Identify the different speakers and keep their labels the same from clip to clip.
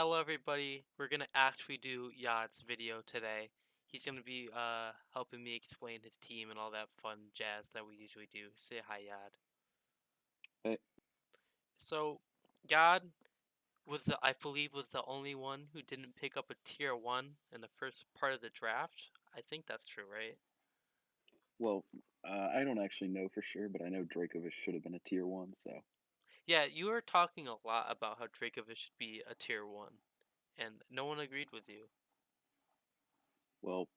Speaker 1: Hello everybody, we're gonna actually do Yods' video today. He's gonna be helping me explain his team and all that fun jazz that we usually do. Say hi, Yod.
Speaker 2: Hey,
Speaker 1: So, Yod I believe was the only one who didn't pick up a tier 1 in the first part of the draft. I think that's true, right?
Speaker 2: well, I don't actually know for sure, but I know dracovish should have been a tier 1, so,
Speaker 1: Yeah, you were talking a lot about how dracovish should be a tier 1, and no one agreed with you.
Speaker 2: well,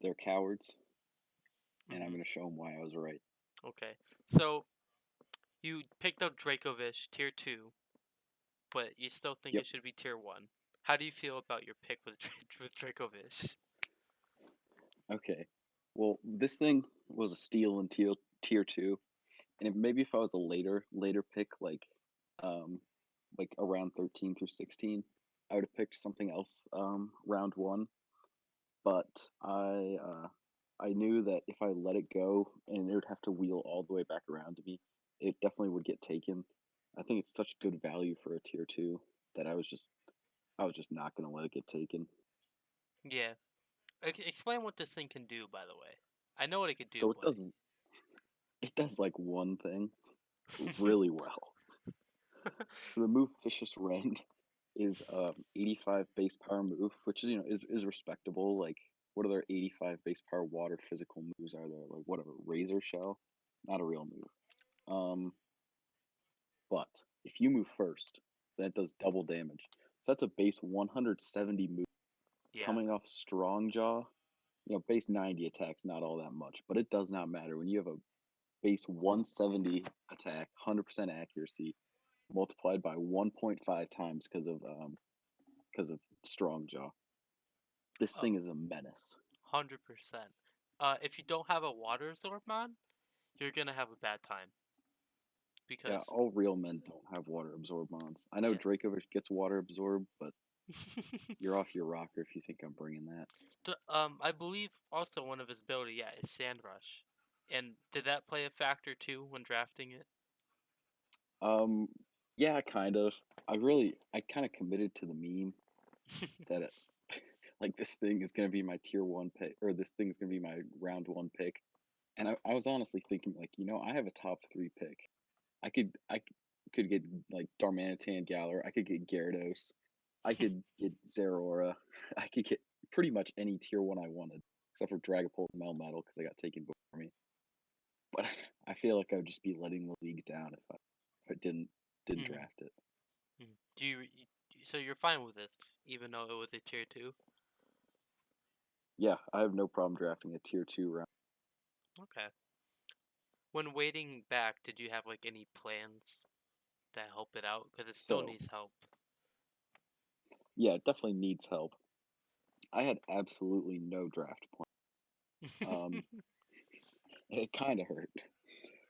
Speaker 2: they're cowards, and I'm
Speaker 1: Mm-hmm.
Speaker 2: going to show them why I was right.
Speaker 1: Okay, so you picked up dracovish tier 2, but you still think
Speaker 2: Yep.
Speaker 1: it should be tier 1. How do you feel about your pick with with dracovish?
Speaker 2: Okay. Well, this thing was a steal in tier 2, and maybe if I was a later pick, like around 13 through 16, I would have picked something else round 1, but I knew that if I let it go and it would have to wheel all the way back around to me, it definitely would get taken. I think it's such good value for a tier 2 that I was just not gonna let it get taken.
Speaker 1: Yeah. Explain what this thing can do, by the way. I know what it can do,
Speaker 2: So it does like one thing really well. So the move Vicious Rend is 85 base power move, which is respectable. Like, what other 85 base power water physical moves are there? Like, whatever, Razor Shell, not a real move. But if you move first, that does double damage. So that's a base 170 move
Speaker 1: yeah.
Speaker 2: coming off Strong Jaw. Base 90 attacks not all that much, but it does not matter when you have a base 170 attack, 100% accuracy, multiplied by 1.5 times because of Strong Jaw. This
Speaker 1: Oh,
Speaker 2: thing is a menace.
Speaker 1: 100%. If you don't have a water absorb mod, you're gonna have a bad time
Speaker 2: Yeah,
Speaker 1: because
Speaker 2: all real men don't have water absorb mons. I know
Speaker 1: yeah.
Speaker 2: Dracovish gets water absorb, but you're off your rocker if you think I'm bringing that.
Speaker 1: I believe also one of his ability, yeah, is Sand Rush. And did that play a factor too when drafting it?
Speaker 2: Um, yeah, kind of. I kind of committed to the meme that like this thing is gonna be my tier 1 pick, or this thing's gonna be my round 1 pick. And I was honestly thinking, like, I have a top 3 pick. I could get like Darmanitan Galar. I could get Gyarados. I could get Zeraora. I could get pretty much any tier 1 I wanted, except for Dragapult and Melmetal because they got taken before me. But I feel like I would just be letting the league down if I didn't
Speaker 1: Mhm.
Speaker 2: draft it.
Speaker 1: Do so you're fine with this, even though it was a tier 2?
Speaker 2: Yeah, I have no problem drafting a tier 2 round.
Speaker 1: Okay. When waiting back, did you have like any plans to help it out? Because it still
Speaker 2: So
Speaker 1: needs help.
Speaker 2: yeah, it definitely needs help. I had absolutely no draft plan. It kind of hurt.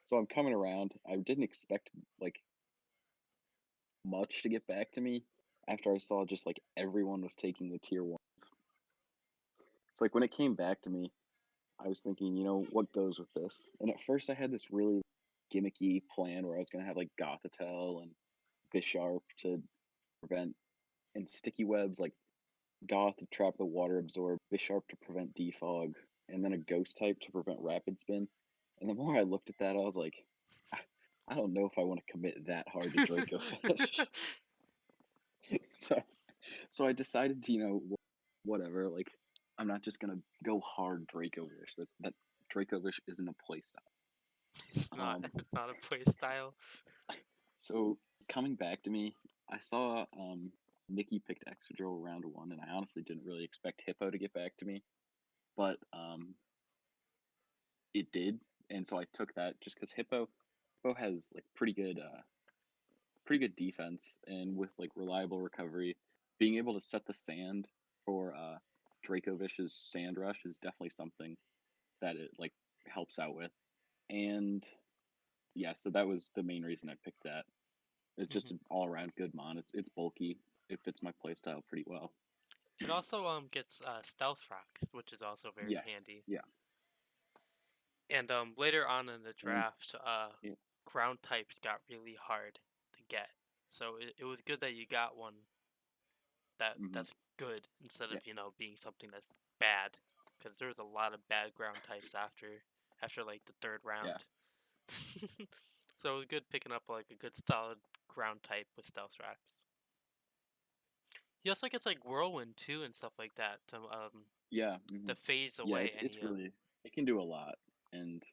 Speaker 2: So I'm coming around. I didn't expect like much to get back to me after I saw just like everyone was taking the tier 1. So like when it came back to me, I was thinking, what goes with this? And at first I had this really gimmicky plan where I was gonna have like Gothitelle and Bisharp to prevent and sticky webs like Goth to trap the water absorb, Bisharp to prevent defog, and then a ghost type to prevent rapid spin. And the more I looked at that, I was like, I, I don't know if I want to commit that hard to Draco Fish. so so I decided to, whatever, like I'm not just gonna go hard Dracovish. That Dracovish isn't a playstyle.
Speaker 1: It's not.
Speaker 2: Um,
Speaker 1: It's not a play style.
Speaker 2: so coming back to me, I saw Nikki picked Excadrill round 1, and I honestly didn't really expect Hippo to get back to me, but it did, and so I took that just because Hippo has like pretty good defense, and with like reliable recovery, being able to set the sand for Dracovish's Sand Rush is definitely something that it like helps out with. And yeah, so that was the main reason I picked that. It's just
Speaker 1: Hmm.
Speaker 2: an all around good mon. It's bulky. It fits my playstyle pretty well.
Speaker 1: It also gets stealth rocks, which is also very
Speaker 2: Yes,
Speaker 1: handy.
Speaker 2: yeah,
Speaker 1: And later on in the
Speaker 2: and
Speaker 1: draft,
Speaker 2: yeah,
Speaker 1: ground types got really hard to get. So it was good that you got one
Speaker 2: Hmm.
Speaker 1: that's good instead
Speaker 2: Yeah,
Speaker 1: of being something that's bad, because there's a lot of bad ground types after like the third
Speaker 2: yeah.
Speaker 1: round. So it was good picking up like a good solid ground type with Stealth Rocks. He also gets like Whirlwind too and stuff like that
Speaker 2: Yeah,
Speaker 1: to phase
Speaker 2: yeah.
Speaker 1: away
Speaker 2: It's
Speaker 1: any
Speaker 2: really, it can do a lot, and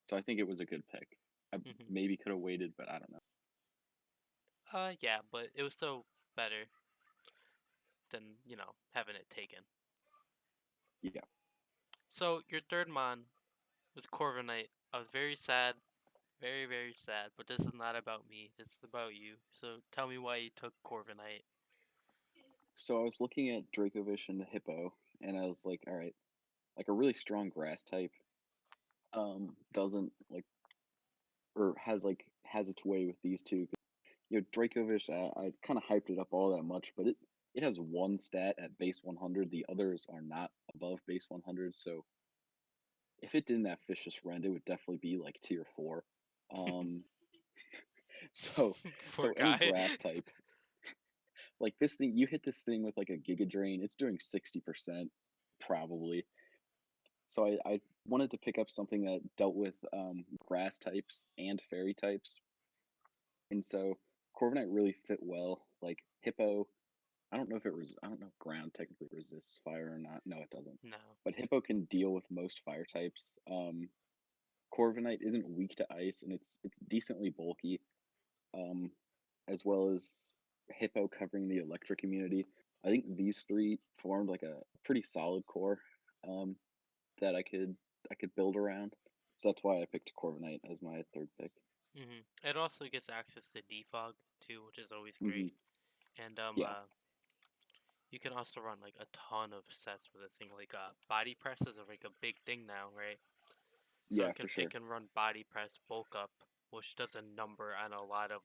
Speaker 2: so I think it was a good pick. I
Speaker 1: hmm
Speaker 2: maybe could have waited, but I don't know.
Speaker 1: yeah, but it was still better than having it taken.
Speaker 2: Yeah.
Speaker 1: So your third mon was Corviknight. I was very sad, very very sad. But this is not about me. This is about you. So tell me why you took Corviknight.
Speaker 2: So I was looking at Dracovish and the Hippo, and I was like, all right, like a really strong grass type, doesn't like or has its way with these two. Dracovish, I kind of hyped it up all that much, but it has one stat at base 100. The others are not above base 100. So if it didn't have Vicious Rend, it would definitely be like tier four. Um, so
Speaker 1: Poor
Speaker 2: any
Speaker 1: guy.
Speaker 2: grass type, like this thing, you hit this thing with like a Giga Drain, it's doing 60% probably. So I wanted to pick up something that dealt with grass types and fairy types, and so Corviknight really fit well. Like Hippo, I don't know if ground technically resists fire or not. No, it doesn't.
Speaker 1: No.
Speaker 2: But Hippo can deal with most fire types. Corviknight isn't weak to ice, and it's decently bulky. Um, as well as Hippo covering the electric immunity. I think these three formed like a pretty solid core um, that I could build around. So that's why I picked Corviknight as my third pick.
Speaker 1: It also gets access to defog too, which is always
Speaker 2: Hmm.
Speaker 1: great. And
Speaker 2: Yeah,
Speaker 1: you can also run like a ton of sets with this thing. Like body press is like a big thing now, right? So
Speaker 2: yeah,
Speaker 1: it can
Speaker 2: for
Speaker 1: it
Speaker 2: sure.
Speaker 1: can run body press, bulk up, which does a number on a lot of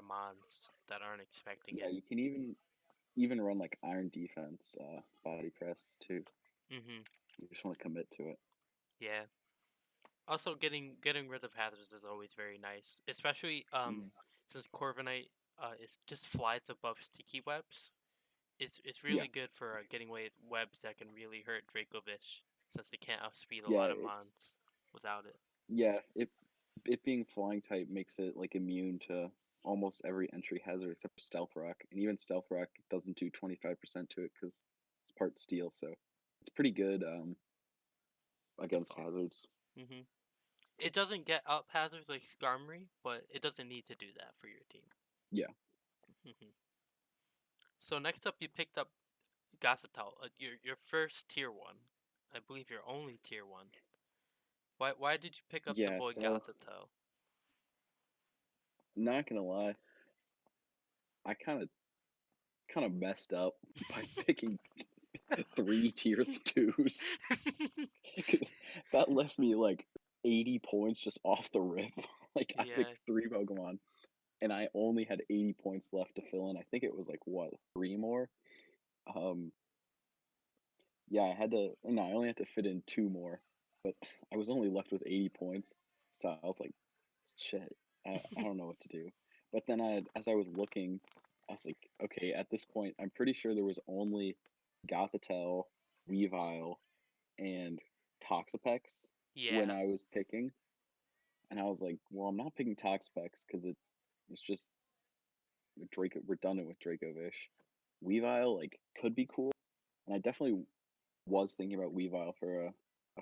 Speaker 1: mons that aren't expecting
Speaker 2: Yeah,
Speaker 1: it.
Speaker 2: you can even run like iron defense, body press too.
Speaker 1: Mhm.
Speaker 2: You just want to commit to it.
Speaker 1: Yeah. Also, getting rid of hazards is always very nice, especially
Speaker 2: Hmm.
Speaker 1: since Corviknight is just flies above sticky webs. It's
Speaker 2: Yeah,
Speaker 1: really good for getting away with webs that can really hurt Dracovish, since they can't outspeed a
Speaker 2: yeah,
Speaker 1: lot of
Speaker 2: it's
Speaker 1: mons without it.
Speaker 2: yeah. It being flying type makes it like immune to almost every entry hazard except for Stealth Rock, and even Stealth Rock doesn't do 25% to it because it's part steel. So it's pretty good against
Speaker 1: Defog.
Speaker 2: hazards.
Speaker 1: Mhm. It doesn't get up hazards like Skarmory, but it doesn't need to do that for your team.
Speaker 2: Yeah,
Speaker 1: Mhm. So next up, you picked up Gothitelle, your first tier one. I believe your only tier one. Why did you pick up the
Speaker 2: yeah.
Speaker 1: boy
Speaker 2: So
Speaker 1: Gothitelle?
Speaker 2: not gonna lie, I kind of messed up by picking three tier twos because that left me like 80 points just off the rip. Like I
Speaker 1: Yeah,
Speaker 2: picked three Pokemon and I only had 80 points left to fill in. I think it was like what, three more? Um yeah, I only had to fit in two more, but I was only left with 80 points. So I was like, shit, I don't know what to do. But then as I was looking, I was like, okay, at this point, I'm pretty sure there was only Gothitelle, Weavile, and Toxapex when
Speaker 1: yeah,
Speaker 2: I was picking. And I was like, well, I'm not picking Toxapex because it's just Draco redundant with Dracovish. Weavile like could be cool, and I definitely was thinking about Weavile for a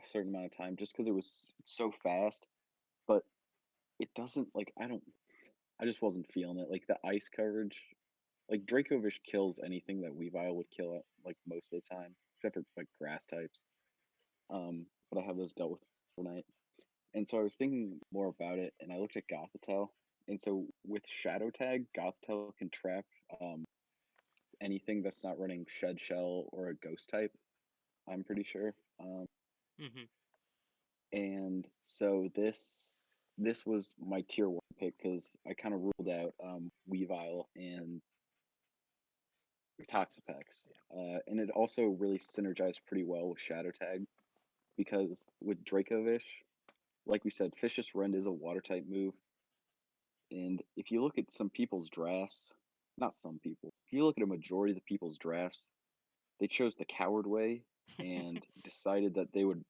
Speaker 2: certain amount of time just because it's so fast, but it doesn't like I just wasn't feeling it. Like the ice coverage, like Dracovish kills anything that Weavile would kill like most of the time, except for like grass types. But I have those dealt with overnight. And so I was thinking more about it, and I looked at Gothitelle. And so with Shadow Tag, Gothitelle can trap anything that's not running Shed Shell or a Ghost type. I'm pretty sure.
Speaker 1: mhm,
Speaker 2: And so this was my tier one pick because I kind of ruled out Weavile and
Speaker 1: Toxapex.
Speaker 2: Toxapex,
Speaker 1: Yeah,
Speaker 2: and it also really synergized pretty well with Shadow Tag because with Dracovish, like we said, Vicious Rend is a water type move, and if you look at some people's drafts, not some people. If you look at a majority of the people's drafts, they chose the coward way and decided that they would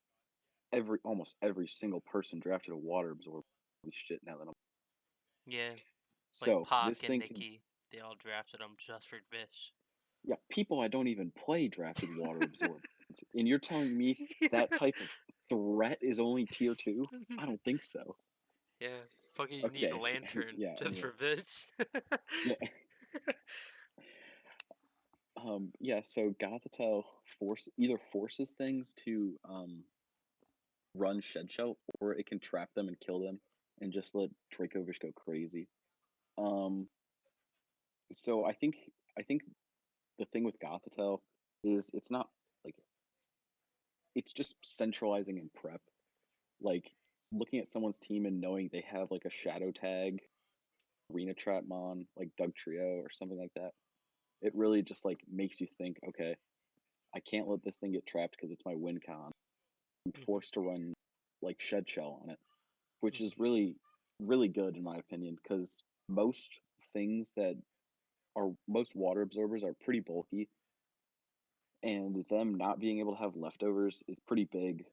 Speaker 2: almost every single person drafted a water absorber. Holy shit! Now that I'm
Speaker 1: Yeah, like
Speaker 2: so
Speaker 1: Pac
Speaker 2: this
Speaker 1: and
Speaker 2: thing can
Speaker 1: Nikki, they all drafted him just for Vish.
Speaker 2: yeah, people I don't even play drafted water absorbers, and you're telling me that type of threat is only tier two? I don't think so.
Speaker 1: Yeah, fucking you need a
Speaker 2: Okay,
Speaker 1: lantern
Speaker 2: yeah,
Speaker 1: just
Speaker 2: anyway,
Speaker 1: for Vish.
Speaker 2: yeah, yeah. So Gothitelle forces things to run shed shell, or it can trap them and kill them, and just let Dracovish go crazy. Um, so I think the thing with Gothitelle is it's not like it's just centralizing in prep. Like looking at someone's team and knowing they have like a shadow tag, arena trap mon, like Doug Trio or something like that. It really just like makes you think, okay, I can't let this thing get trapped because it's my win con. I'm
Speaker 1: Mhm,
Speaker 2: forced to run like shed shell on it, which is
Speaker 1: mhm,
Speaker 2: really good in my opinion because most things that are most water absorbers are pretty bulky, and them not being able to have leftovers is pretty big.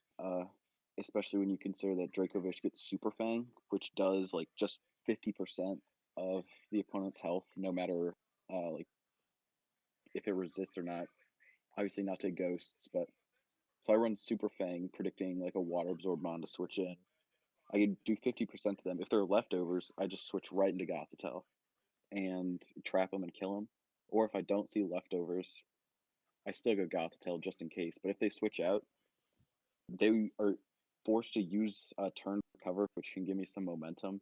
Speaker 2: Especially when you consider that Dracovish gets Super Fang, which does like just 50% of the opponent's health, no matter like if it resists or not. Obviously, not to ghosts, but so I run Super Fang, predicting like a water absorb mon to switch in. I can do 50% to them. If they're leftovers, I just switch right into Gothitelle and trap them and kill them. Or if I don't see leftovers, I still go Gothitelle just in case. But if they switch out, they are forced to use a turn for cover, which can give me some momentum.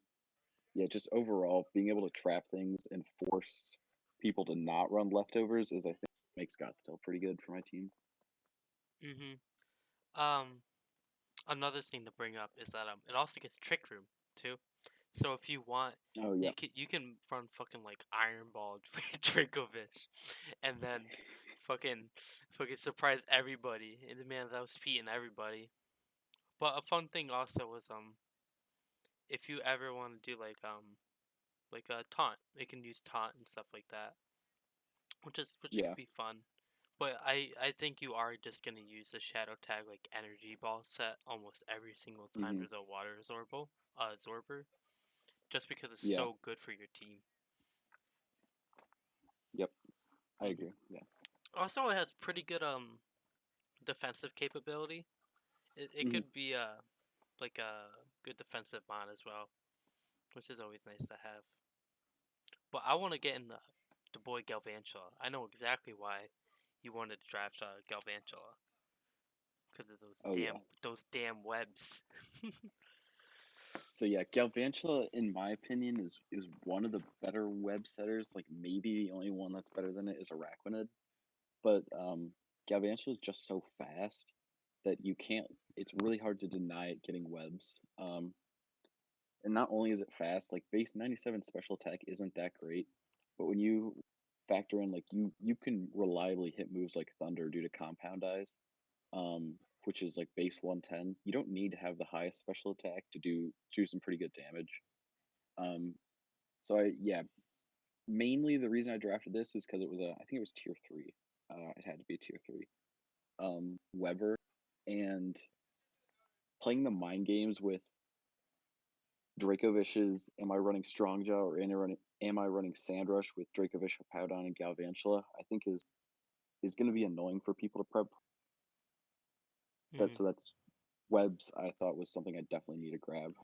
Speaker 2: Yeah, just overall being able to trap things and force people to not run leftovers is I think makes Gothitelle pretty good for my team.
Speaker 1: mhm. Um, Another thing to bring up is that it also gets Trick Room too. So if you want,
Speaker 2: Oh yeah,
Speaker 1: you can run fucking like Iron Ball for Dracovish, and then fucking fucking surprise everybody. And the man that was beating everybody. But a fun thing also was if you ever want to do like a taunt, they can use taunt and stuff like that, which it
Speaker 2: yeah,
Speaker 1: could be fun. But I think you are just gonna use the shadow tag like energy ball set almost every single time
Speaker 2: hmm
Speaker 1: there's a water absorber, just because it's
Speaker 2: yeah,
Speaker 1: so good for your team.
Speaker 2: yep, I
Speaker 1: Hmm.
Speaker 2: agree. Yeah,
Speaker 1: Also, it has pretty good defensive capability. It
Speaker 2: hmm
Speaker 1: could be like a good defensive mod as well, which is always nice to have. But I want to get in the boy Galvantula. I know exactly why you wanted to draft Galvantula because of
Speaker 2: oh yeah.
Speaker 1: those damn webs.
Speaker 2: So yeah, Galvantula, in my opinion, is one of the better web setters. Like maybe the only one that's better than it is Araquanid. But Galvantula is just so fast that you can't. It's really hard to deny it getting webs. And not only is it fast, like base 97 special attack isn't that great, but when you factor in like you can reliably hit moves like Thunder due to compound eyes, um, which is like base 110. You don't need to have the highest special attack to do some pretty good damage. Um, so I yeah, mainly the reason I drafted this is because it was a I think it was tier three. It had to be tier three. Weber and playing the mind games with Dracovish's am I running Strongjaw or am I running Sandrush with Dracovish, Powdon, and Galvantula, I think is going to be annoying for people to prep.
Speaker 1: Hmm.
Speaker 2: That's webs. I thought was something I definitely need to grab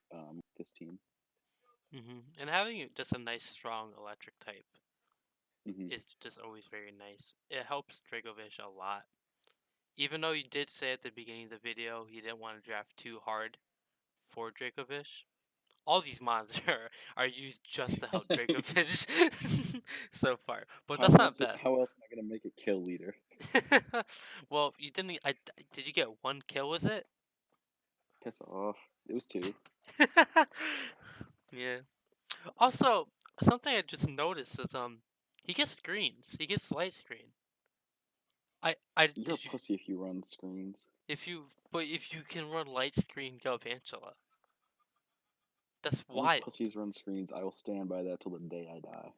Speaker 2: this team.
Speaker 1: And having just a nice strong electric type
Speaker 2: Hmm
Speaker 1: is just always very nice. It helps Dracovish a lot. Even though you did say at the beginning of the video you didn't want to draft too hard for Dracovish, all these mods are used just to help Dracovish so far. But that's not bad.
Speaker 2: How else am I going to make it kill leader?
Speaker 1: Well, you didn't. Did you get one kill with it?
Speaker 2: Piss off. It was two.
Speaker 1: Yeah. Also, something I just noticed is he gets screens. He gets light screen. I
Speaker 2: You're a
Speaker 1: did you
Speaker 2: pussy if you run screens.
Speaker 1: if you can run light screen Galvantula, that's
Speaker 2: Only
Speaker 1: wild.
Speaker 2: pussies run screens. I will stand by that till the day I die.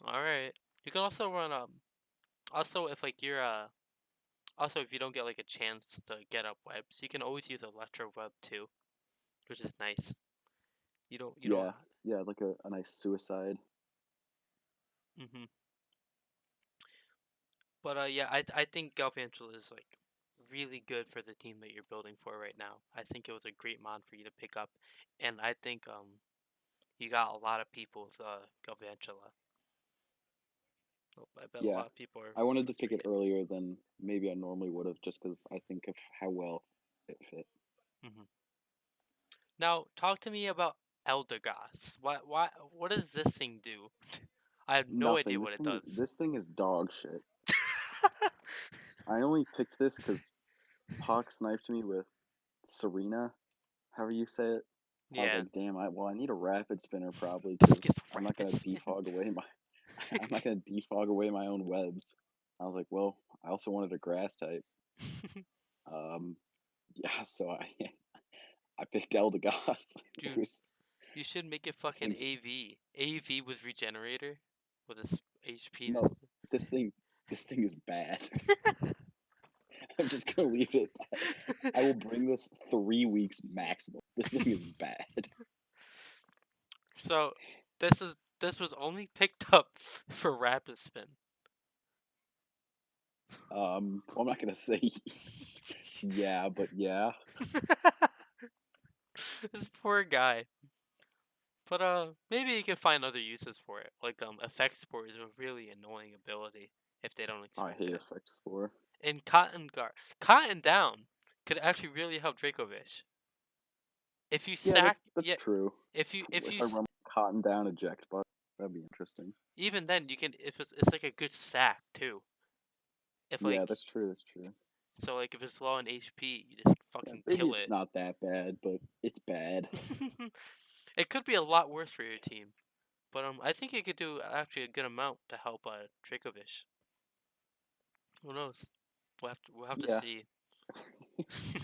Speaker 1: All right. You can also run also if like you're also if you don't get like a chance to get up webs, you can always use electro web too, which is nice. You don't.
Speaker 2: Yeah, yeah, like a nice suicide.
Speaker 1: Mhm. But yeah, I think Galvantula is like really good for the team that you're building for right now. I think it was a great mod for you to pick up, and I think you got a lot of people with Galvantula. I bet a
Speaker 2: Yeah,
Speaker 1: lot of people are
Speaker 2: I wanted to pick it
Speaker 1: frustrated.
Speaker 2: earlier than maybe I normally would have, just because I think of how well it fit.
Speaker 1: Hmm. Now talk to me about Eldegoss. What does this thing do? I have no idea
Speaker 2: Nothing.
Speaker 1: what it does.
Speaker 2: This thing is dog shit. I only picked this because Pock sniped me with Serena, however you say it. I was
Speaker 1: Yeah,
Speaker 2: like, damn, I need a rapid spinner probably
Speaker 1: this
Speaker 2: because
Speaker 1: gets
Speaker 2: I'm not
Speaker 1: rapid
Speaker 2: gonna
Speaker 1: spin.
Speaker 2: defog away my I'm not gonna defog away my own webs. I was like, well, I also wanted a grass type. Um, yeah, so I picked Eldegoss. It
Speaker 1: Dude,
Speaker 2: was
Speaker 1: you should make it
Speaker 2: this
Speaker 1: fucking
Speaker 2: thing's
Speaker 1: AV. AV with regenerator with a HP.
Speaker 2: no this thing this thing is bad. I'm just gonna leave it. I will bring this 3 weeks maximum. This thing is bad.
Speaker 1: So this was only picked up for rapid spin.
Speaker 2: Well, I'm not gonna say yeah, but yeah,
Speaker 1: This poor guy. But maybe you can find other uses for it. Like effect sport is a really annoying ability if they don't
Speaker 2: I
Speaker 1: expect
Speaker 2: hate
Speaker 1: it.
Speaker 2: effects for.
Speaker 1: And Cotton down could actually really help Dracovish. If you
Speaker 2: Yeah,
Speaker 1: sack
Speaker 2: that's
Speaker 1: yeah,
Speaker 2: true.
Speaker 1: if
Speaker 2: If
Speaker 1: you
Speaker 2: I run cotton down eject button, that'd be interesting.
Speaker 1: even then you can if it's like a good sack too. If
Speaker 2: Yeah,
Speaker 1: like
Speaker 2: that's true. That's true.
Speaker 1: so like if it's low on HP, you just
Speaker 2: Yeah,
Speaker 1: fucking
Speaker 2: maybe
Speaker 1: kill
Speaker 2: it's
Speaker 1: it.
Speaker 2: not that bad, but it's bad.
Speaker 1: It could be a lot worse for your team. But I think it could do actually a good amount to help Dracovish. Who knows? We'll have to
Speaker 2: Yeah,
Speaker 1: see.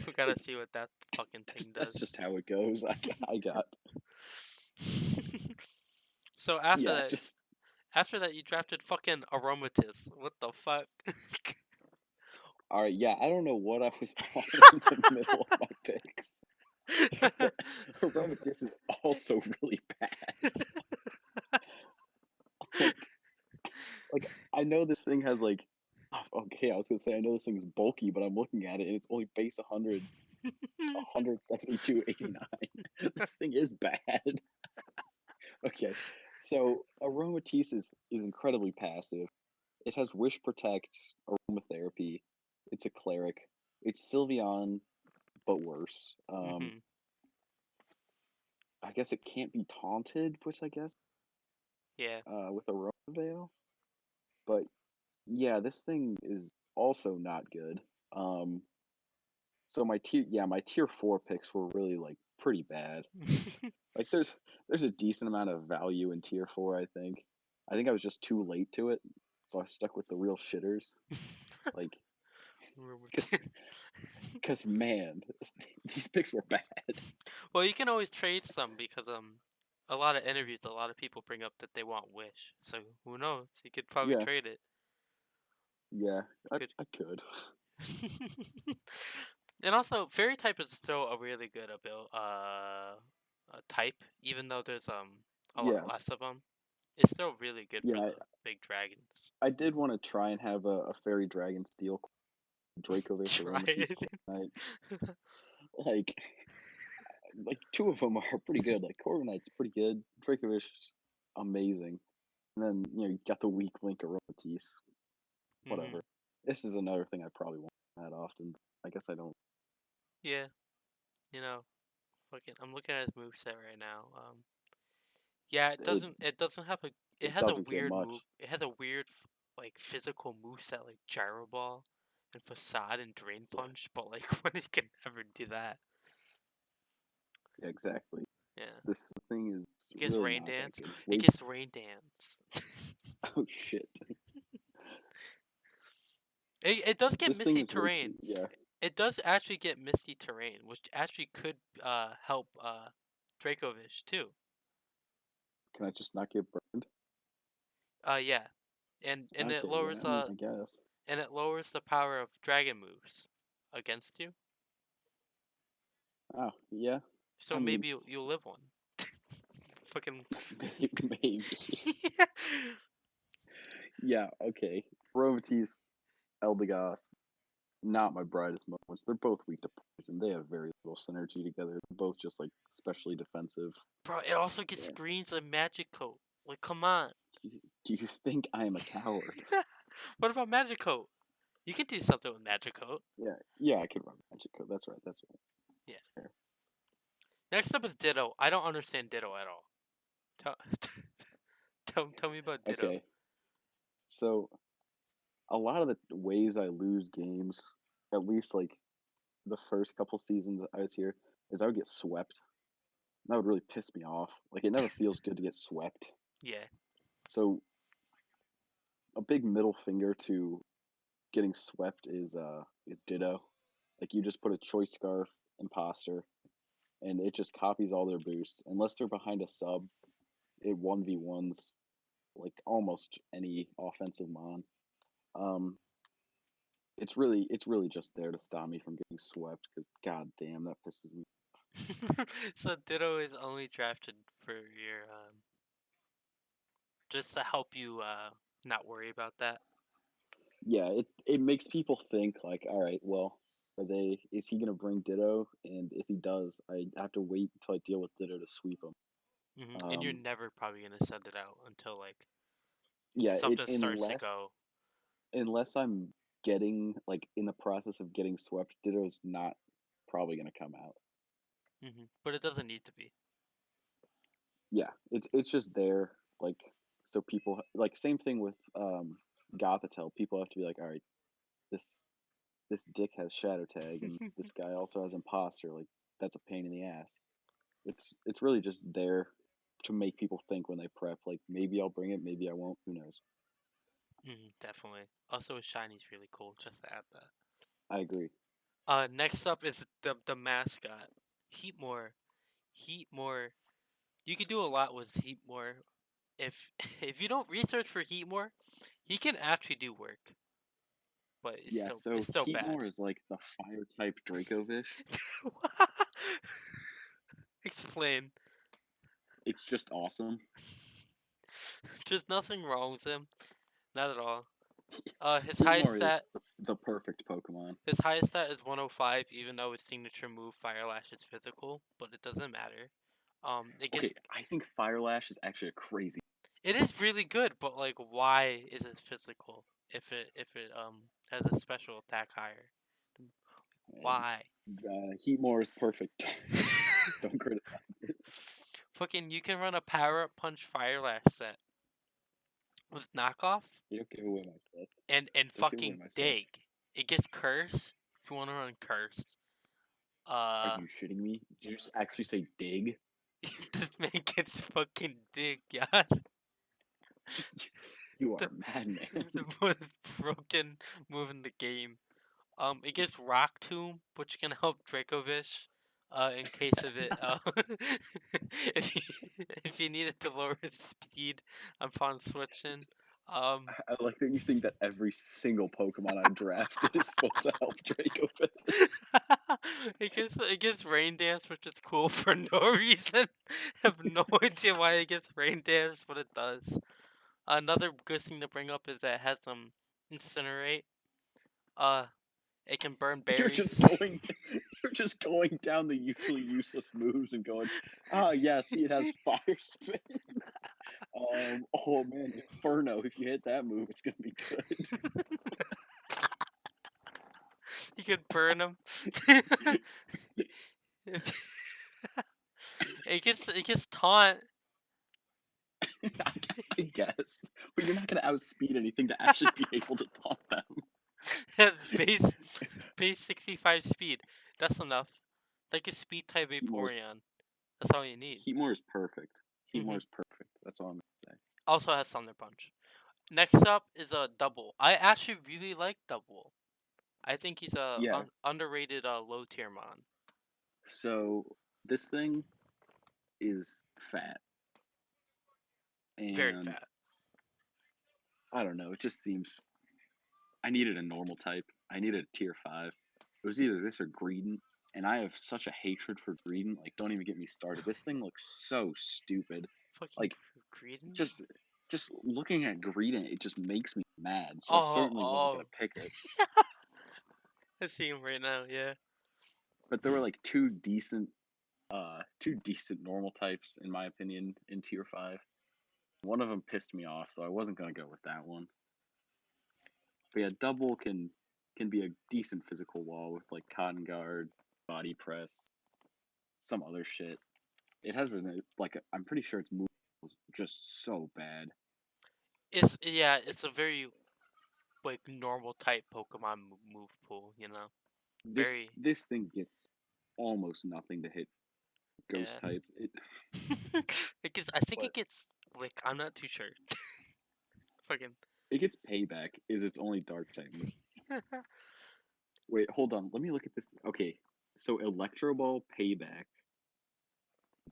Speaker 1: We gotta
Speaker 2: it's
Speaker 1: see what that fucking thing
Speaker 2: that's
Speaker 1: does.
Speaker 2: just how it goes. I got
Speaker 1: So
Speaker 2: yeah, it's just
Speaker 1: after that you drafted fucking Aromatis. What the fuck?
Speaker 2: all right. Yeah, I don't know what I was on in the middle of my picks, but Aromatis is also really bad. Like like I know this thing has like okay, I was gonna say I know this thing's bulky, but I'm looking at it and it's only base 100, 172.89. This thing is bad. Okay, so Aromatisse is incredibly passive. It has Wish Protect, Aromatherapy. It's a cleric. It's Sylveon, but worse.
Speaker 1: Mhm.
Speaker 2: I guess it can't be taunted, which I guess
Speaker 1: Yeah.
Speaker 2: with Aroma Veil. But yeah, this thing is also not good. Um, so my tier 4 picks were really like pretty bad. Like there's a decent amount of value in tier 4, I think. I think I was just too late to it, so I stuck with the real shitters. Like cuz cuz man, these picks were bad.
Speaker 1: Well, you can always trade some because a lot of interviews, a lot of people bring up that they want Wish. So who knows? You could probably
Speaker 2: Yeah,
Speaker 1: trade it.
Speaker 2: yeah,
Speaker 1: Good.
Speaker 2: I could.
Speaker 1: And also, Fairy type is still a really good type, even though there's a lot
Speaker 2: Yeah,
Speaker 1: less of them. It's still really good for
Speaker 2: yeah,
Speaker 1: the big dragons.
Speaker 2: I did want to try and have a fairy dragon steel Dracovish
Speaker 1: Try
Speaker 2: Aromatisse
Speaker 1: it.
Speaker 2: Corviknight. Like two of them are pretty good. Like Corviknight's pretty good. Dracovish amazing. And then you got the weak link Aromatisse. Whatever.
Speaker 1: Hmm.
Speaker 2: This is another thing I probably won't that often. I guess I don't.
Speaker 1: Yeah, you know, fucking. I'm looking at his moveset right now. Yeah, it
Speaker 2: It
Speaker 1: doesn't. It doesn't have a. It
Speaker 2: it
Speaker 1: has a
Speaker 2: doesn't get
Speaker 1: weird move.
Speaker 2: much.
Speaker 1: It has a weird, like physical moveset, like Gyro Ball, and Facade and Drain
Speaker 2: Yeah,
Speaker 1: Punch. But like, when it can ever do that?
Speaker 2: yeah, exactly.
Speaker 1: Yeah,
Speaker 2: This thing is
Speaker 1: it gets
Speaker 2: really
Speaker 1: Rain
Speaker 2: not that
Speaker 1: Dance.
Speaker 2: good.
Speaker 1: It
Speaker 2: Wait,
Speaker 1: gets Rain Dance.
Speaker 2: oh shit.
Speaker 1: It does get
Speaker 2: This thing
Speaker 1: Misty
Speaker 2: is way
Speaker 1: Terrain.
Speaker 2: too. Yeah.
Speaker 1: It does actually get Misty Terrain, which actually could help Dracovish too.
Speaker 2: Can I just not get burned?
Speaker 1: Yeah, and it
Speaker 2: Okay, yeah,
Speaker 1: lowers
Speaker 2: I mean, I guess.
Speaker 1: the power of dragon moves against you.
Speaker 2: Oh, yeah.
Speaker 1: So
Speaker 2: I mean,
Speaker 1: maybe you'll live one. Fucking.
Speaker 2: maybe. Yeah, okay. Rovatis, Eldegoss, not my brightest moments. They're both weak to poison. They have very little synergy together. They're both just like especially defensive.
Speaker 1: Bro, it also gets
Speaker 2: Yeah.
Speaker 1: screens and magic coat. Like, come on.
Speaker 2: Do you think I am a coward?
Speaker 1: What about magic coat? You can do something with magic coat.
Speaker 2: Yeah, yeah, I could run Magic Code. That's right. That's right.
Speaker 1: Yeah.
Speaker 2: Fair.
Speaker 1: Next up is Ditto. I don't understand Ditto at all. Tell, tell me about Ditto.
Speaker 2: Okay, so a lot of the ways I lose games, at least like the first couple seasons I was here, is I would get swept. That would really piss me off. Like it never feels good to get swept.
Speaker 1: Yeah.
Speaker 2: So a big middle finger to getting swept is Ditto. Like you just put a choice scarf imposter and it just copies all their boosts. Unless they're behind a sub, it 1v1s like almost any offensive mon. Um it's really just there to stop me from getting swept because god damn that pisses me.
Speaker 1: So Ditto is only drafted for your just to help you not worry about that.
Speaker 2: Yeah, it makes people think like, all right, well, is he gonna bring Ditto? And if he does, I have to wait until I deal with Ditto to sweep him.
Speaker 1: And you're
Speaker 2: Um,
Speaker 1: never probably gonna send it out until like
Speaker 2: yeah, it
Speaker 1: something starts to go.
Speaker 2: unless I'm getting like in the process of getting swept, Ditto's not probably gonna come out.
Speaker 1: But it doesn't need to be.
Speaker 2: Yeah, it's just there, like so people like same thing with Gothitelle. People have to be like, all right, this this dick has Shadow Tag, and this guy also has Imposter. Like that's a pain in the ass. It's really just there to make people think when they prep. Like maybe I'll bring it, maybe I won't. Who knows?
Speaker 1: Definitely. Also, Shiny's really cool. Just to add that.
Speaker 2: I agree.
Speaker 1: Next up is the mascot, Heatmore. Heatmore. You can do a lot with Heatmore. If if you don't research for Heatmore, he can actually do work, but
Speaker 2: Yeah.
Speaker 1: it's
Speaker 2: So
Speaker 1: still bad.
Speaker 2: Heatmore is like the fire type dracovish.
Speaker 1: Explain.
Speaker 2: It's just awesome.
Speaker 1: There's nothing wrong with him. Not at all. His highest
Speaker 2: Heatmore
Speaker 1: stat
Speaker 2: is the perfect Pokemon.
Speaker 1: his highest stat is 105, even though his signature move Fire Lash is physical, but it doesn't matter. It gets
Speaker 2: Okay, I think Fire Lash is actually a crazy.
Speaker 1: it is really good, but like, why is it physical if it has a special attack higher?
Speaker 2: And
Speaker 1: Why?
Speaker 2: Heatmore is perfect. Don't criticize it.
Speaker 1: Fucking, you can run a Power Up Punch Fire Lash set with knockoff
Speaker 2: You don't give away my stats.
Speaker 1: and
Speaker 2: Don't give away
Speaker 1: fucking
Speaker 2: my
Speaker 1: dig.
Speaker 2: stats.
Speaker 1: It gets curse if you want to run curse.
Speaker 2: Are
Speaker 1: Uh,
Speaker 2: you shitting me? Did you just actually say dig?
Speaker 1: this man gets fucking dig, yeah.
Speaker 2: You are
Speaker 1: the,
Speaker 2: a madman.
Speaker 1: the most broken move in the game. It gets Rock Tomb, which can help Dracovish. In case of it, if you needed to lower his speed upon switching, um,
Speaker 2: I like that you think that every single Pokemon I drafted is supposed to help Dracovish.
Speaker 1: it gets Rain Dance, which is cool for no reason. I have no idea why it gets Rain Dance, but it does. Another good thing to bring up is that it has some Incinerate. Uh, it can burn
Speaker 2: You're just
Speaker 1: berries.
Speaker 2: going to, you're just going down the usually useless moves and going, ah yes, it has fire spin. Oh man, Inferno. If you hit that move, it's gonna be good.
Speaker 1: You could burn them. It gets taunt.
Speaker 2: I guess, but you're not gonna outspeed anything to actually be able to taunt them.
Speaker 1: Has base 65 speed. That's enough. Like a speed type
Speaker 2: Heatmore's
Speaker 1: Vaporeon. That's all you need.
Speaker 2: Heatmore is perfect.
Speaker 1: hmm
Speaker 2: Heatmore is perfect. That's all I'm gonna say.
Speaker 1: Also has Thunder Punch. Next up is a Double. I actually really like Double. I think he's a
Speaker 2: Yeah.
Speaker 1: underrated low tier mon.
Speaker 2: So this thing is fat,
Speaker 1: Very
Speaker 2: and
Speaker 1: fat.
Speaker 2: I don't know. It just seems I needed a normal type. I needed a tier 5. It was either this or Greedent, and I have such a hatred for Greedent. Like, don't even get me started. This thing looks so stupid.
Speaker 1: Fucking
Speaker 2: Like,
Speaker 1: Greedent?
Speaker 2: just just looking at Greedent, it just makes me mad. So I
Speaker 1: Oh,
Speaker 2: certainly wasn't
Speaker 1: oh.
Speaker 2: gonna pick it.
Speaker 1: I see him right now, yeah.
Speaker 2: But there were like two decent normal types in my opinion in tier 5. One of them pissed me off, so I wasn't gonna go with that one. But yeah, double can be a decent physical wall with like cotton guard, body press, some other shit. It has I'm pretty sure its move was just so bad.
Speaker 1: It's a very like normal type Pokemon move pool, you know.
Speaker 2: This
Speaker 1: Very
Speaker 2: this thing gets almost nothing to hit
Speaker 1: yeah.
Speaker 2: ghost types.
Speaker 1: I think it
Speaker 2: But
Speaker 1: gets like I'm not too sure. Fucking
Speaker 2: it gets payback is its only dark type move. Wait, hold on. Let me look at this. Okay, so Electro Ball, payback,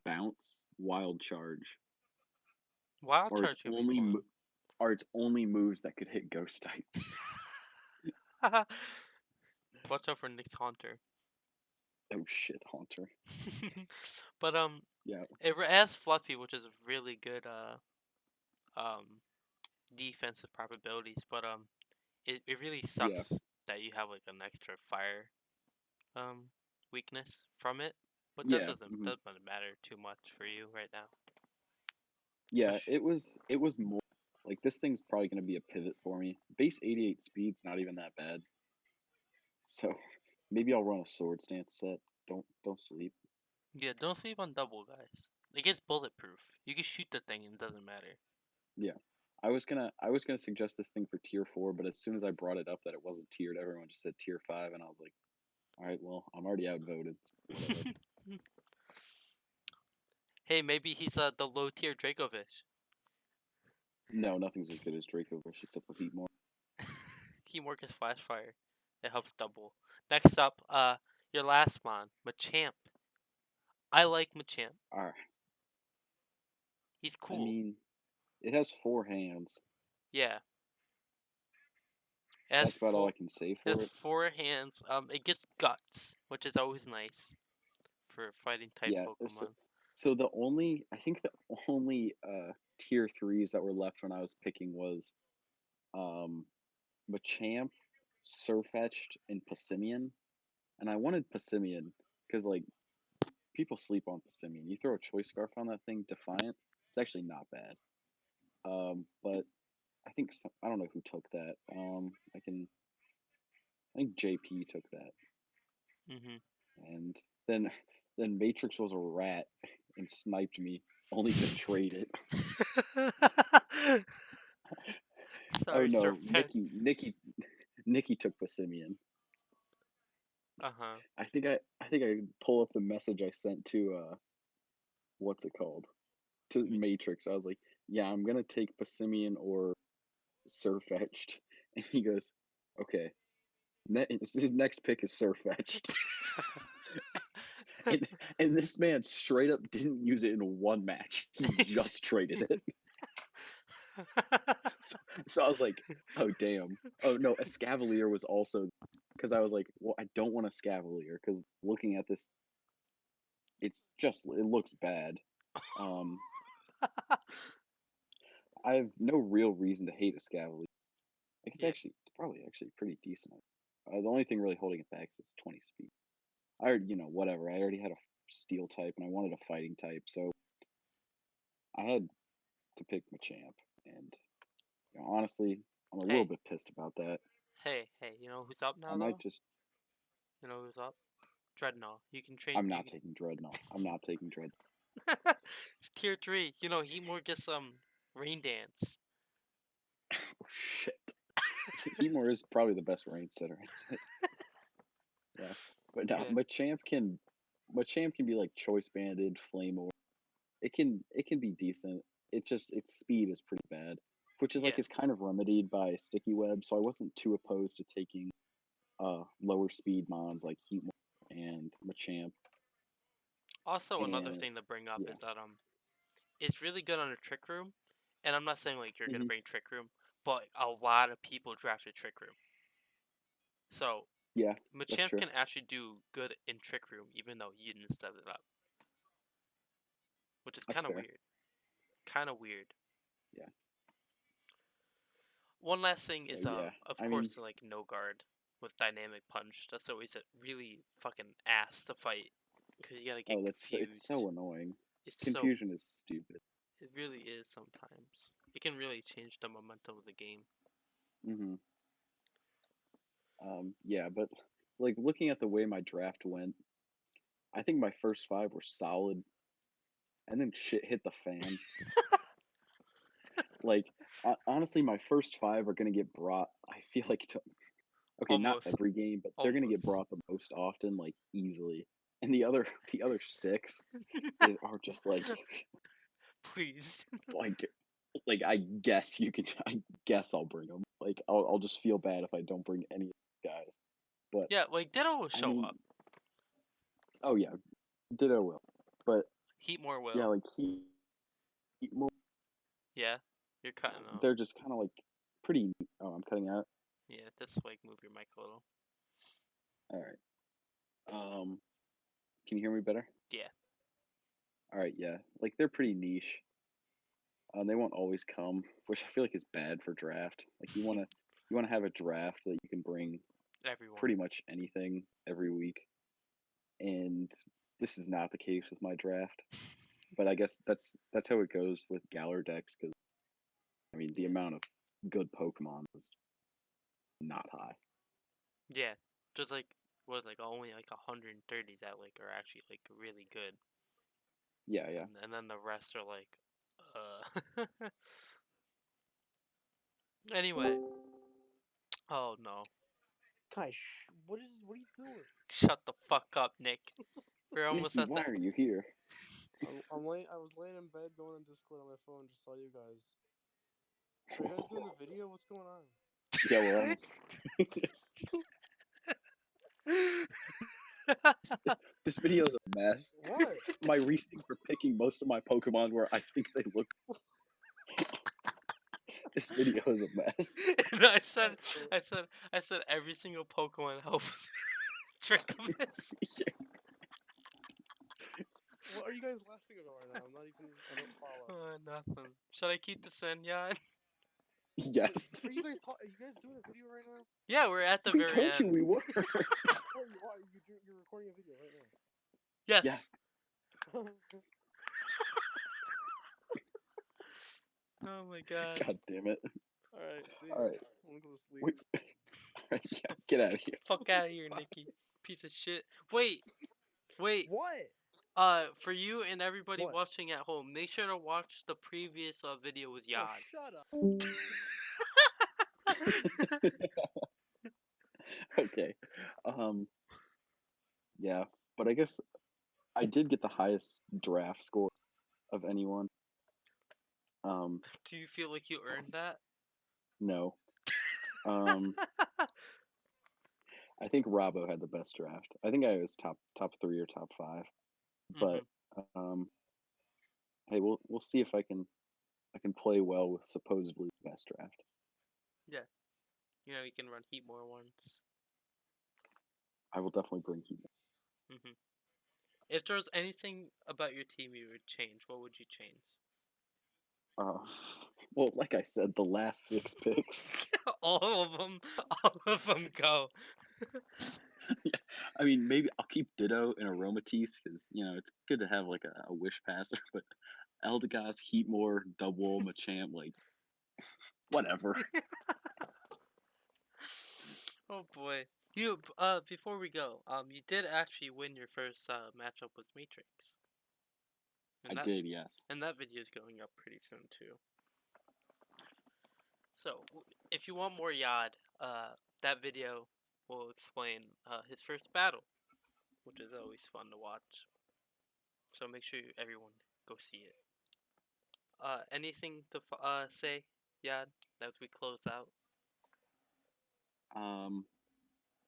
Speaker 2: bounce, wild charge
Speaker 1: Wild
Speaker 2: are its
Speaker 1: Charge could be fun.
Speaker 2: only moves that could hit ghost types.
Speaker 1: Watch out for Nick's Haunter.
Speaker 2: Oh shit, Haunter.
Speaker 1: But
Speaker 2: Yeah,
Speaker 1: it has Fluffy, which is really good um defensive probabilities, but it really
Speaker 2: yeah,
Speaker 1: sucks that you have like an extra fire um weakness from it. But that
Speaker 2: yeah.
Speaker 1: doesn't matter too much for you right now.
Speaker 2: Yeah,
Speaker 1: Especially
Speaker 2: it was more like this thing's probably gonna be a pivot for me. Base 88 speed's not even that bad. So maybe I'll run a sword stance set. Don't sleep.
Speaker 1: yeah, don't sleep on double guys. It gets bulletproof. You can shoot the thing and it doesn't matter.
Speaker 2: Yeah. I was gonna suggest this thing for tier 4, but as soon as I brought it up that it wasn't tiered, everyone just said tier 5, and I was like, all right, well, I'm already outvoted. So whatever.
Speaker 1: Hey, maybe he's the low tier Dracovish.
Speaker 2: No, nothing's as good as dracovish except for heat more.
Speaker 1: Teamwork is flash fire. It helps double. Next up, your last mon, Machamp. I like Machamp.
Speaker 2: All right.
Speaker 1: He's
Speaker 2: I
Speaker 1: cool.
Speaker 2: mean, it has 4 hands.
Speaker 1: Yeah. It has
Speaker 2: That's about all
Speaker 1: four
Speaker 2: I can say
Speaker 1: it has
Speaker 2: for it.
Speaker 1: 4 hands. It gets guts, which is always nice for fighting type
Speaker 2: Yeah.
Speaker 1: Pokemon.
Speaker 2: So I think the only tier 3s that were left when I was picking was um Machamp, Surfetched, and Passimian. And I wanted Passimian because like people sleep on Passimian. You throw a choice scarf on that thing, Defiant. It's actually not bad. But I don't know who took that. I think JP took that,
Speaker 1: Mhm.
Speaker 2: and then then Matrix was a rat and sniped me, only to trade it. Oh
Speaker 1: Sorry,
Speaker 2: no,
Speaker 1: Surfetch.
Speaker 2: Nikki took Passimian.
Speaker 1: Uh huh.
Speaker 2: I think I pull up the message I sent to what's it called, to Matrix. I was like, yeah, I'm gonna take Passimian or Surfetched, and he goes, okay. His next pick is Surfetched, and and this man straight up didn't use it in one match. He just traded it. So I was like, oh damn. Oh no, Escavalier was also because I was like, well, I don't want a Scavalier because looking at this, it looks bad. Um, I have no real reason to hate Escavalier. Like
Speaker 1: Yeah.
Speaker 2: it's probably actually pretty decent. The only thing really holding it back is 20 speed. I already, whatever. I already had a steel type and I wanted a fighting type, so I had to pick Machamp. And honestly, I'm a little
Speaker 1: Hey,
Speaker 2: bit pissed about that.
Speaker 1: hey. You know who's up
Speaker 2: I
Speaker 1: now
Speaker 2: might
Speaker 1: though?
Speaker 2: just.
Speaker 1: You know who's up? Dreadnought. You can train.
Speaker 2: I'm
Speaker 1: You
Speaker 2: not taking Dreadnought. I'm not taking Dread.
Speaker 1: can. It's tier 3. You know he more gets rain dance.
Speaker 2: Oh shit. Heatmore is probably the best range setter. I'd say. Yeah, but no,
Speaker 1: Yeah.
Speaker 2: Machamp can be like choice banded, flame or it can be decent. Its speed is pretty bad, which is
Speaker 1: Yeah.
Speaker 2: like is kind of remedied by sticky web. So I wasn't too opposed to taking lower speed mons like Heatmore and Machamp.
Speaker 1: Also, another
Speaker 2: And
Speaker 1: thing to bring up
Speaker 2: yeah,
Speaker 1: is that it's really good on a trick room, and I'm not saying like you're gonna
Speaker 2: hmm
Speaker 1: bring trick room, but a lot of people drafted Trick Room. So
Speaker 2: Yeah, that's
Speaker 1: Machamp
Speaker 2: true.
Speaker 1: can actually do good in Trick Room, even though you didn't set it up, which is
Speaker 2: That's
Speaker 1: kind of
Speaker 2: fair.
Speaker 1: weird. Kind of weird.
Speaker 2: Yeah.
Speaker 1: One last thing
Speaker 2: So
Speaker 1: is,
Speaker 2: yeah,
Speaker 1: of
Speaker 2: I mean,
Speaker 1: course, like no guard with dynamic punch. That's always a really fucking ass to fight, because you gotta get
Speaker 2: oh, it's
Speaker 1: confused.
Speaker 2: so annoying.
Speaker 1: It's so
Speaker 2: Confusion is stupid.
Speaker 1: It really is sometimes. It can really change the momentum of the game.
Speaker 2: Hmm. Yeah, but like looking at the way my draft went, I think my first five were solid, and then shit hit the fan. Like, honestly, my first five are gonna get brought. I feel like okay, not
Speaker 1: Almost,
Speaker 2: every game, but they're gonna get
Speaker 1: almost.
Speaker 2: brought the most often, like easily. And the other six are just
Speaker 1: Please.
Speaker 2: like like I guess you can. I guess I'll bring them. Like I'll just feel bad if I don't bring any of the guys. But
Speaker 1: Yeah, like Ditto will
Speaker 2: I
Speaker 1: show
Speaker 2: mean,
Speaker 1: up.
Speaker 2: oh yeah, Ditto will. But
Speaker 1: Heatmore
Speaker 2: yeah,
Speaker 1: will.
Speaker 2: like well,
Speaker 1: Yeah, you're cutting out.
Speaker 2: they're just kind of like pretty. Oh, I'm cutting out.
Speaker 1: Yeah, just like move your mic a little.
Speaker 2: All right. Can you hear me better?
Speaker 1: Yeah.
Speaker 2: All right. Yeah, like they're pretty niche. They won't always come, which I feel like is bad for draft. Like you wanna have a draft that you can bring
Speaker 1: Everyone.
Speaker 2: pretty much anything every week, and this is not the case with my draft. But I guess that's how it goes with Galar decks because I mean the
Speaker 3: Yeah.
Speaker 2: amount of good Pokemon is not high.
Speaker 1: Yeah. Just like like only like 130 that like are actually like really good.
Speaker 2: Yeah, yeah.
Speaker 1: And then the rest are like Anyway. Oh no.
Speaker 3: Kai, what are you doing?
Speaker 1: Shut the fuck up, Nick. We're almost
Speaker 2: Nikki,
Speaker 1: at the
Speaker 2: why are you here?
Speaker 3: I was laying in bed going on Discord on my phone, just saw you guys. Are you guys doing the video? What's going on?
Speaker 2: Yeah, we're almost. This video is a mess.
Speaker 3: What?
Speaker 2: My reasoning for picking most of my Pokemon where I think they look. This video is a mess.
Speaker 1: And I said every single Pokemon helps Dracovish.
Speaker 3: What are you guys laughing about right now? I don't follow.
Speaker 1: Nothing. Should I keep this in, yeah?
Speaker 2: Yes.
Speaker 3: Are you guys doing a video right now?
Speaker 1: Yeah, we're at the
Speaker 2: We
Speaker 1: very
Speaker 2: told you
Speaker 1: end.
Speaker 2: we were.
Speaker 3: What, you're recording a video right now.
Speaker 1: Yes.
Speaker 2: Yeah.
Speaker 1: Oh my god.
Speaker 2: God damn it.
Speaker 3: Alright, see
Speaker 2: All right.
Speaker 3: I'm gonna go to sleep.
Speaker 2: Wait. All right, yeah, get out of here.
Speaker 1: Fuck out of here, Nikki. Piece of shit. Wait.
Speaker 3: What?
Speaker 1: For you and everybody
Speaker 3: What?
Speaker 1: watching at home, make sure to watch the previous video with
Speaker 3: Oh,
Speaker 1: Yod.
Speaker 3: shut up.
Speaker 2: Okay. Yeah, but I guess I did get the highest draft score of anyone.
Speaker 1: Do you feel like you earned that?
Speaker 2: No. Um, I think Robbo had the best draft. I think I was top 3 or top 5. But um, hey, we'll see if I can play well with supposedly the best draft.
Speaker 1: Yeah. You know, you can run Heatmore once.
Speaker 2: I will definitely bring Heat.
Speaker 1: If there was anything about your team you would change, what would you change?
Speaker 2: Uh, well, like I said, the last 6 picks.
Speaker 1: All of them go.
Speaker 2: Yeah, I mean, maybe I'll keep Ditto and Aromatisse because you know it's good to have like a wish passer. But Eldegoss, Heatmore, Double, Machamp, like whatever.
Speaker 1: Oh boy. You before we go, you did actually win your first matchup with Matrix.
Speaker 2: I did, yes.
Speaker 1: And that video is going up pretty soon too. So if you want more Yod, that video will explain his first battle, which is always fun to watch. So make sure everyone go see it. Anything to say, Yad, as we close out?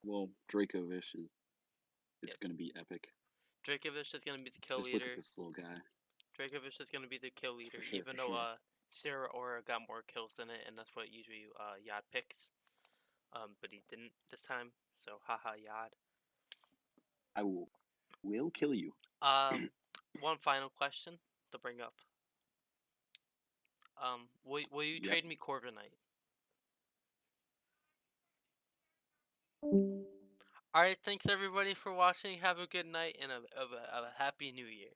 Speaker 2: Well, Dracovish is gonna be epic.
Speaker 1: Dracovish is gonna be the kill
Speaker 2: Just look
Speaker 1: leader.
Speaker 2: at this little guy.
Speaker 1: Dracovish is gonna be the kill leader,
Speaker 2: For sure,
Speaker 1: even
Speaker 2: for
Speaker 1: though
Speaker 2: sure.
Speaker 1: Sarah Aura got more kills than it, and that's what usually Yod picks. But he didn't this time, so haha Yod.
Speaker 2: I will kill you.
Speaker 1: One final question to bring up. Will you
Speaker 2: Yep.
Speaker 1: trade me Corviknight? Alright, thanks everybody for watching. Have a good night and a happy new year.